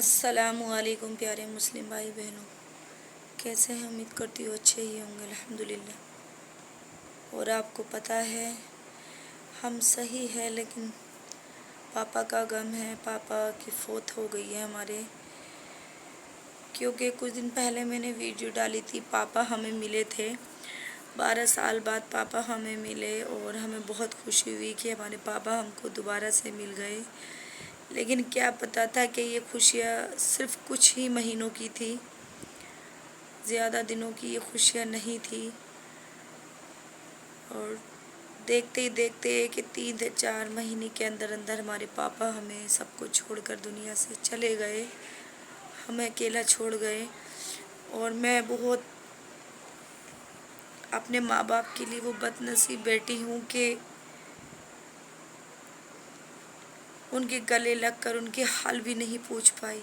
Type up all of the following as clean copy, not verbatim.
अस्सलामु अलैकुम प्यारे मुस्लिम भाई बहनों, कैसे हैं? उम्मीद करती हूँ अच्छे ही होंगे अल्हम्दुलिल्लाह। और आपको पता है हम सही है, लेकिन पापा का गम है। पापा की फौत हो गई है हमारे, क्योंकि कुछ दिन पहले मैंने वीडियो डाली थी। पापा हमें मिले थे, 12 साल बाद पापा हमें मिले और हमें बहुत खुशी हुई कि हमारे पापा हमको दोबारा से मिल गए। लेकिन क्या पता था कि ये खुशियाँ सिर्फ़ कुछ ही महीनों की थी, ज़्यादा दिनों की ये खुशियाँ नहीं थी। और देखते ही देखते कि 3 से 4 महीने के अंदर अंदर हमारे पापा हमें सबको छोड़कर दुनिया से चले गए, हमें अकेला छोड़ गए। और मैं बहुत अपने माँ बाप के लिए वो बदनसीब बेटी हूँ कि उनके गले लगकर उनके हाल भी नहीं पूछ पाई,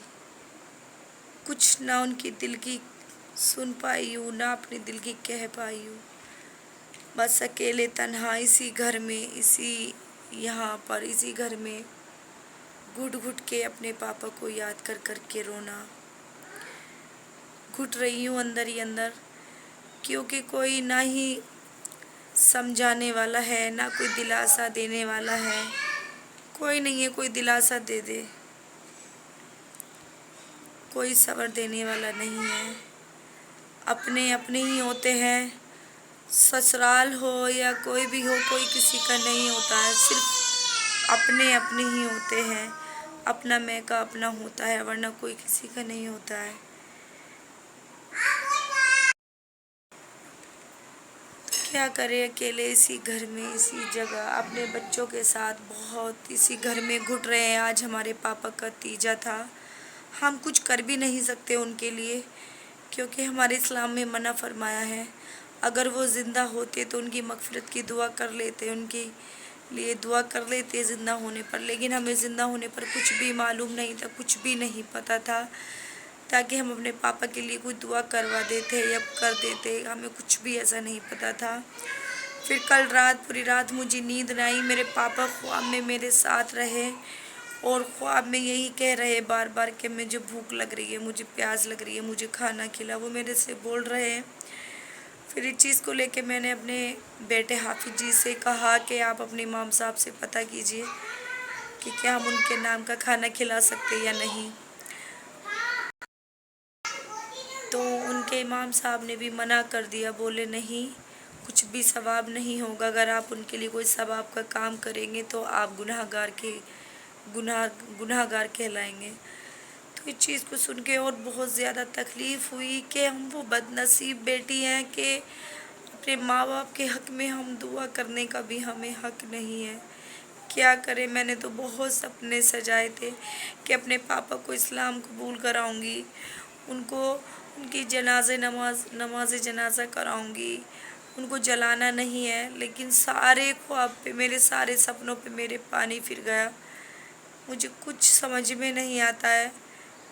कुछ ना उनकी दिल की सुन पाई हूँ, ना अपने दिल की कह पाई हूँ। बस अकेले तन्हा इसी घर में, यहाँ पर इसी घर में घुट घुट के अपने पापा को याद कर कर के रोना। घुट रही हूँ अंदर ही अंदर, क्योंकि कोई ना ही समझाने वाला है, ना कोई दिलासा देने वाला है। कोई नहीं है कोई दिलासा दे दे, कोई सब्र देने वाला नहीं है। अपने अपने ही होते हैं, ससुराल हो या कोई भी हो, कोई किसी का नहीं होता है। सिर्फ अपने अपने ही होते हैं, अपना मैका अपना होता है, वरना कोई किसी का नहीं होता है। क्या करें, अकेले इसी घर में, इसी जगह अपने बच्चों के साथ बहुत इसी घर में घुट रहे हैं। आज हमारे पापा का तीजा था, हम कुछ कर भी नहीं सकते उनके लिए, क्योंकि हमारे इस्लाम में मना फरमाया है। अगर वो ज़िंदा होते तो उनकी मग़फ़िरत की दुआ कर लेते, उनके लिए दुआ कर लेते ज़िंदा होने पर। लेकिन हमें ज़िंदा होने पर कुछ भी मालूम नहीं था, कुछ भी नहीं पता था, ताकि हम अपने पापा के लिए कोई दुआ करवा देते या कर देते, हमें कुछ भी ऐसा नहीं पता था। फिर कल रात पूरी रात मुझे नींद न आई। मेरे पापा ख्वाब में मेरे साथ रहे और ख्वाब में यही कह रहे बार बार कि मुझे भूख लग रही है, मुझे प्यास लग रही है, मुझे खाना खिला। वो मेरे से बोल रहे हैं। फिर इस चीज़ को लेके मैंने अपने बेटे हाफिज़ जी से कहा कि आप अपने इमाम साहब से पता कीजिए कि क्या हम उनके नाम का खाना खिला सकते या नहीं। तो उनके इमाम साहब ने भी मना कर दिया, बोले नहीं, कुछ भी सवाब नहीं होगा। अगर आप उनके लिए कोई सवाब का काम करेंगे तो आप गुनाहगार कहलाएंगे। तो इस चीज़ को सुन के और बहुत ज़्यादा तकलीफ़ हुई कि हम वो बदनसीब बेटी हैं कि अपने माँ बाप के हक़ में हम दुआ करने का भी हमें हक़ नहीं है। क्या करें, मैंने तो बहुत सपने सजाए थे कि अपने पापा को इस्लाम कबूल कराऊंगी, उनको उनकी नमाज जनाजा कराऊंगी, उनको जलाना नहीं है। लेकिन सारे ख्वाब पे, मेरे सारे सपनों पे मेरे पानी फिर गया। मुझे कुछ समझ में नहीं आता है,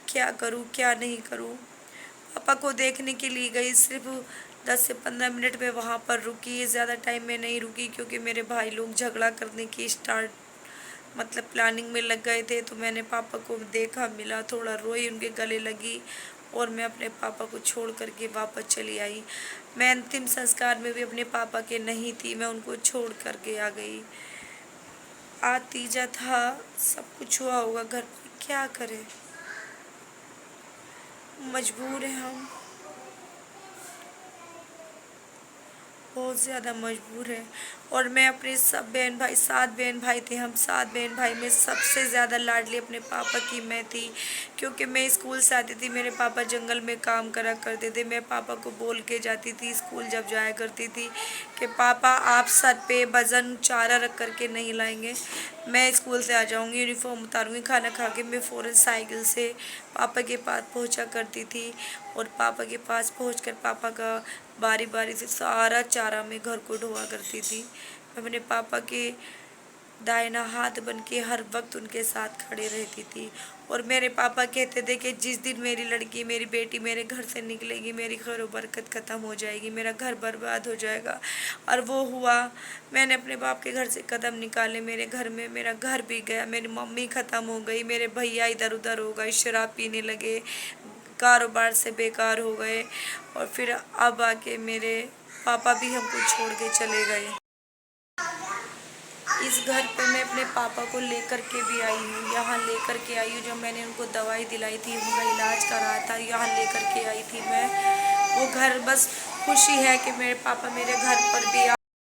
क्या करूं क्या नहीं करूं। पापा को देखने के लिए गई, सिर्फ 10 से 15 मिनट में वहाँ पर रुकी, ज़्यादा टाइम में नहीं रुकी, क्योंकि मेरे भाई लोग झगड़ा करने की प्लानिंग में लग गए थे। तो मैंने पापा को देखा, मिला, थोड़ा रोई, उनके गले लगी और मैं अपने पापा को छोड़ करके वापस चली आई। मैं अंतिम संस्कार में भी अपने पापा के नहीं थी, मैं उनको छोड़ करके आ गई। आज तीजा था, सब कुछ हुआ होगा घर पर, क्या करें, मजबूर हैं हम, बहुत ज़्यादा मजबूर है। और मैं अपने सब बहन भाई, 7 बहन भाई थे, हम 7 बहन भाई में सबसे ज़्यादा लाडली अपने पापा की मैं थी, क्योंकि मैं स्कूल से आती थी, मेरे पापा जंगल में काम करा करते थे। मैं पापा को बोल के जाती थी स्कूल जब जाया करती थी कि पापा आप सर पे वज़न चारा रख करके नहीं लाएंगे, मैं स्कूल से आ जाऊँगी, यूनिफॉर्म उतारूँगी, खाना खा के मैं फ़ौरन साइकिल से पापा के पास पहुँचा करती थी। और पापा के पास पहुँच पापा का बारी बारी से सारा चारा मैं घर को ढोआ करती थी। मैं अपने पापा के दाहिना हाथ बन के हर वक्त उनके साथ खड़े रहती थी। और मेरे पापा कहते थे कि जिस दिन मेरी लड़की, मेरी बेटी मेरे घर से निकलेगी, मेरी खैर बरकत ख़त्म हो जाएगी, मेरा घर बर्बाद हो जाएगा। और वो हुआ। मैंने अपने बाप के घर से कदम निकाले, मेरे घर में मेरा घर भी गया, मेरी मम्मी ख़त्म हो गई, मेरे भैया इधर उधर हो गए, शराब पीने लगे, कारोबार से बेकार हो गए। और फिर अब आके मेरे पापा भी हमको छोड़ के चले गए। इस घर पे मैं अपने पापा को लेकर के भी आई हूँ, यहाँ लेकर के आई हूँ। जब मैंने उनको दवाई दिलाई थी, उनका इलाज करा था, यहाँ लेकर के आई थी मैं। वो घर बस खुशी है कि मेरे पापा मेरे घर पर भी